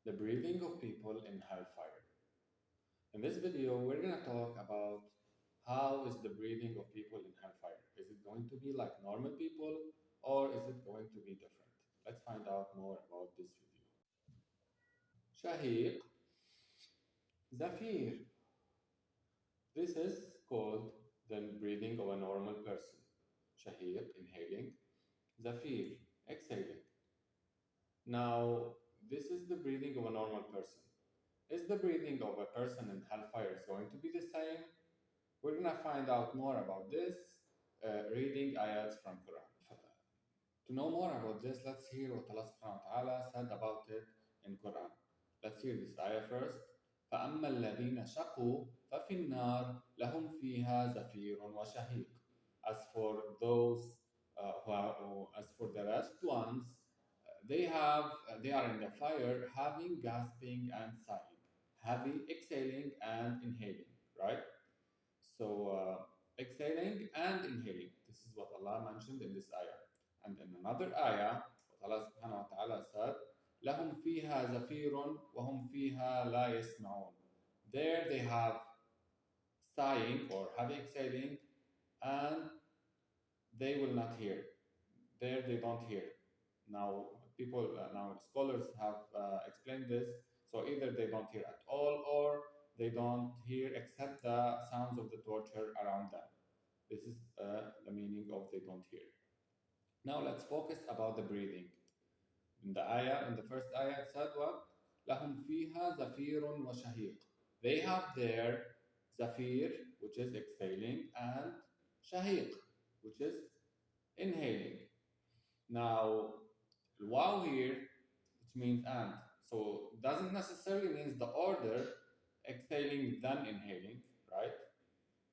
the breathing of people in hellfire. In this video, we're going to talk about how is the breathing of people in hellfire. Is it going to be like normal people or is it going to be different? Let's find out more about this video. Shahiq, Zafir. This is called the breathing of a normal person. Shahiq, inhaling. Zafir, exhaling. Now, this is the breathing of a normal person. Is the breathing of a person in hellfire is going to be the same? We're gonna find out more about this reading ayats from Quran. To know more about this, let's hear what Allah subhanahu wa ta'ala said about it in Quran. Let's hear this ayah first. فَأَمَّا الَّذِينَ شَقُوا فَفِي النَّارِ لَهُمْ فِيهَا زَفِيرٌ وَشَهِيقٌ. As for those as for the rest ones, they are in the fire having gasping and sighing, heavy exhaling and inhaling, right? So exhaling and inhaling. This is what Allah mentioned in this ayah. And in another ayah, what Allah subhanahu wa ta'ala said, لَهُمْ فِيهَا زَفِيرٌ وَهُمْ فِيهَا لَا يَسْمَعُونَ. There they have sighing or heavy exhaling and they will not hear. There they don't hear. Now now scholars have explained this. So either they don't hear at all or they don't hear except the sounds of the torture around them. This is the meaning of they don't hear. Now let's focus about the breathing. In the ayah, in the first ayah, it said what? لَهُمْ فِيهَا زَفِيرٌ وَشَهِيقٌ. They have their zafir, which is exhaling, and shahiq, which is inhaling. Now, wow here, which means and. So doesn't necessarily means the order exhaling then inhaling, right?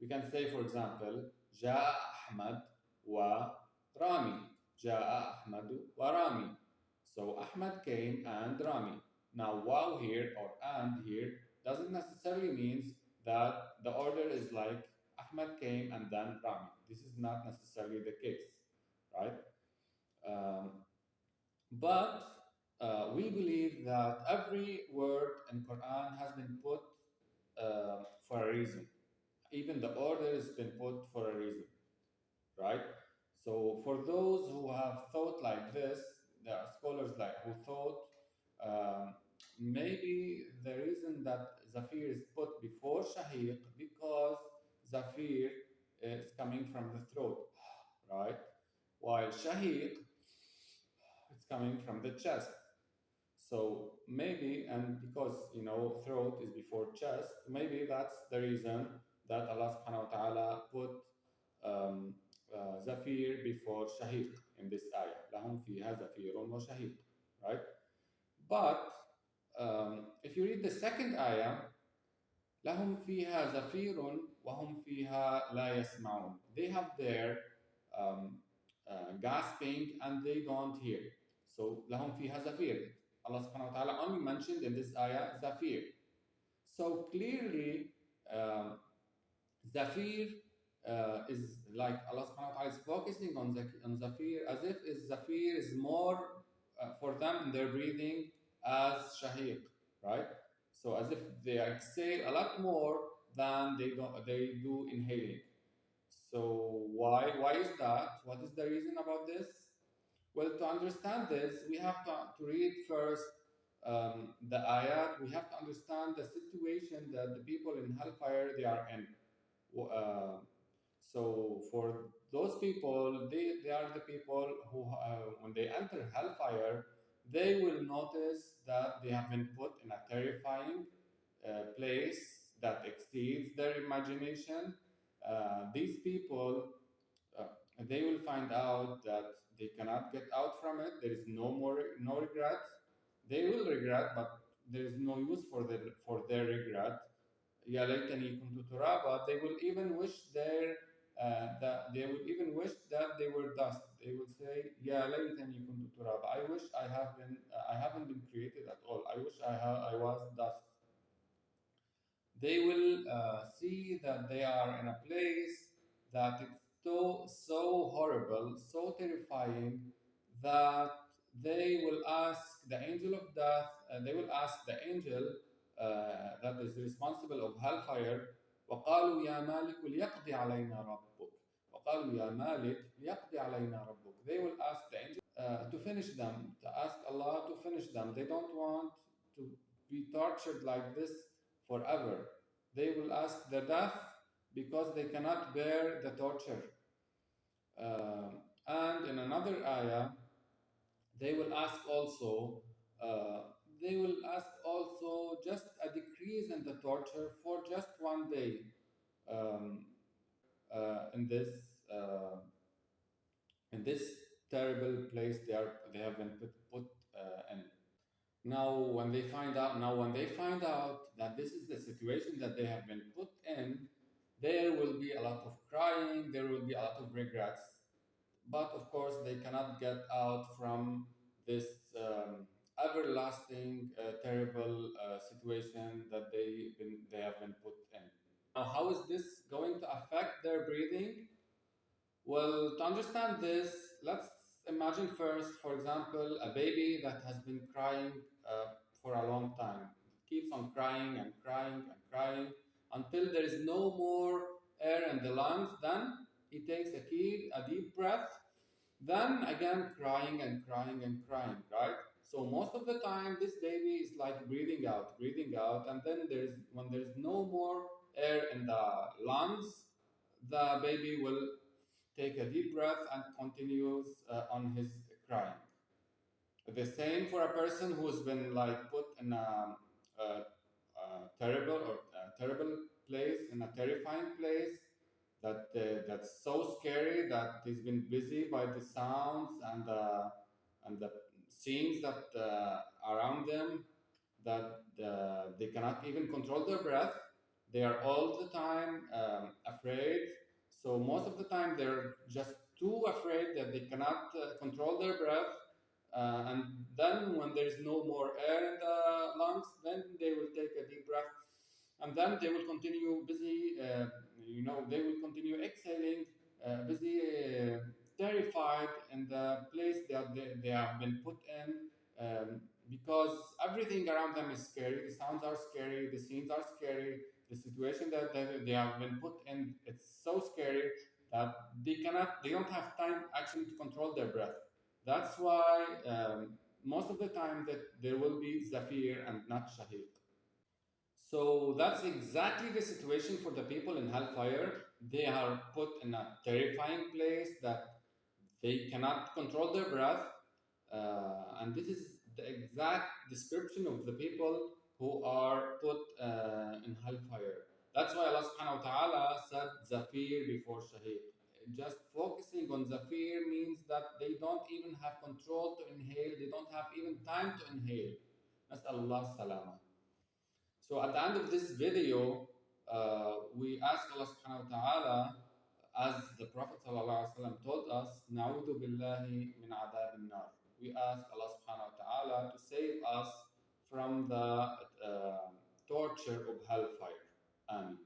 We can say, for example, جاء أحمد ورامي. جاء أحمد ورامي. So Ahmad came and Rami. Now wow here or and here doesn't necessarily means that the order is like Ahmad came and then Rami. This is not necessarily the case, right? Um, but we believe that every word in Quran has been put for a reason. Even the order has been put for a reason, right? So for those who have thought like this, there are scholars like who thought um, maybe the reason that Zafir is put before Shahiq because Zafir is coming from the throat, right? While Shahiq it's coming from the chest. So maybe, and because throat is before chest, maybe that's the reason that Allah subhanahu wa ta'ala put um, Zafir before Shahiq in this ayah. لَهُمْ فِيهَا زَفِيرٌ وَشَهِيقٌ. Right? But if you read the second ayah, لَهُمْ فِيهَا زَفِيرٌ وَهُمْ فِيهَا لَا يَسْمَعُونَ. They have their gasping and they don't hear. So لَهُمْ فِيهَا زَفِيرٌ. Allah subhanahu wa ta'ala only mentioned in this ayah Zafir. So clearly, Zafir is like Allah subhanahu wa ta'ala is focusing on Zafir as if Zafir is more for them in their breathing as Shahiq, right? So as if they exhale a lot more than they do inhaling. So why is that? What is the reason about this? Well, to understand this, we have to read first the ayat. We have to understand the situation that the people in hellfire they are in. Uh, so for those people, they are the people who, when they enter hellfire, they will notice that they have been put in a terrifying place that exceeds their imagination. These people, uh, they will find out that they cannot get out from it. There is no regret. They will regret, but there is no use for their regret. يا ليتني كنت ترابا. They will even wish that they will even wish that they were dust. They will say يا ليتني كنت ترابا. I wish I haven't been created at all. I wish I was dust. They will see that they are in a place that it's so horrible, so terrifying that they will ask the angel of death, they will ask the angel that is responsible of hellfire, وقالوا يا مالك ليقضي علينا ربك. وقالوا يا مالك ليقضي علينا ربك. They will ask the angel to finish them, to ask Allah to finish them. They don't want to be tortured like this forever. They will ask the death because they cannot bear the torture. And in another ayah, they will ask also, uh, they will ask also just a decrease in the torture for just one day um, in this terrible place they have been put in. Now when they find out that this is the situation that they have been put in, there will be a lot of crying, there will be a lot of regrets, but of course they cannot get out from this everlasting terrible situation that they have been put in. Now, how is this going to affect their breathing? Well, to understand this, let's imagine first, for example, a baby that has been crying for a long time. It keeps on crying and crying and crying until there is no more air in the lungs. Then he takes a deep breath, then again crying and crying and crying, right? So most of the time, this baby is like breathing out, and then when there's no more air in the lungs, the baby will take a deep breath and continues on his crying. The same for a person who's been like put in a terrible place, in a terrifying place that's so scary that he's been busy by the sounds and the scenes that around them, that they cannot even control their breath. They are all the time afraid. So most of the time they're just too afraid that they cannot control their breath. And then when there is no more air in the lungs, then they will take a deep breath, and then they will continue busy. They will continue exhaling, busy, terrified in the place that they have been put in, because everything around them is scary. The sounds are scary, the scenes are scary, the situation that they have been put in, it's so scary that they don't have time actually to control their breath. That's why most of the time that there will be zafir and not shahiq. So that's exactly the situation for the people in hellfire. They are put in a terrifying place that they cannot control their breath. And this is the exact description of the people who are put in hellfire. That's why Allah subhanahu wa ta'ala said Zafir before Shaheed. Just focusing on Zafir means that they don't even have control to inhale, they don't have even time to inhale. نسأل الله السلامة. So at the end of this video, we ask Allah subhanahu wa ta'ala, as the Prophet sallallahu alaihi wasallam told us, "Na'udhu billahi min adab nar." We ask Allah subhanahu wa ta'ala to save us from the torture of hellfire. Amen.